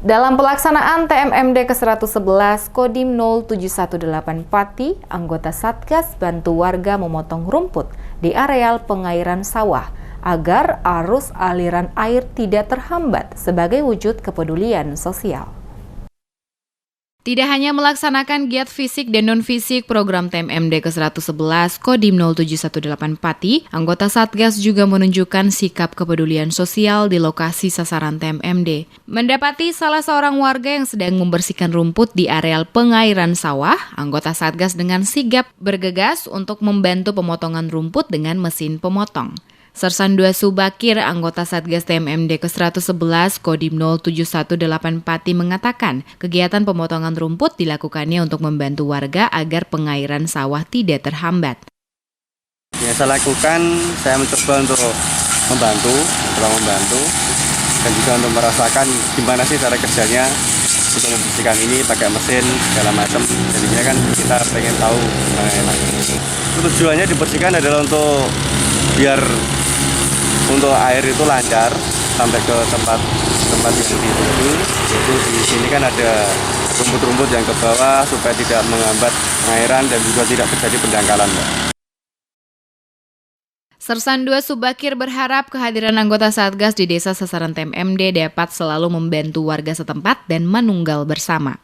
Dalam pelaksanaan TMMD ke-111 Kodim 0718 Pati, anggota Satgas bantu warga memotong rumput di areal pengairan sawah agar arus aliran air tidak terhambat sebagai wujud kepedulian sosial. Tidak hanya melaksanakan giat fisik dan non-fisik program TMMD ke-111 Kodim 0718 Pati, anggota Satgas juga menunjukkan sikap kepedulian sosial di lokasi sasaran TMMD. Mendapati salah seorang warga yang sedang membersihkan rumput di areal pengairan sawah, anggota Satgas dengan sigap bergegas untuk membantu pemotongan rumput dengan mesin pemotong. Sersan 2 Subakir, anggota Satgas TMMD ke-111 Kodim 0718 Pati mengatakan, kegiatan pemotongan rumput dilakukannya untuk membantu warga agar pengairan sawah tidak terhambat. Ya, saya lakukan, saya mencoba untuk membantu dan juga untuk merasakan gimana sih cara kerjanya untuk membersihkan ini pakai mesin segala macam. Jadinya kan kita pengen tahu gimana enak. Tujuannya dibersihkan adalah biar untuk air itu lancar sampai ke tempat yang dituju. Itu di sini kan ada rumput-rumput yang ke bawah supaya tidak menghambat pengairan dan juga tidak terjadi pendangkalan, Mbak. Sersan 2 Subakir berharap kehadiran anggota Satgas di desa sasaran TMMD dapat selalu membantu warga setempat dan manunggal bersama.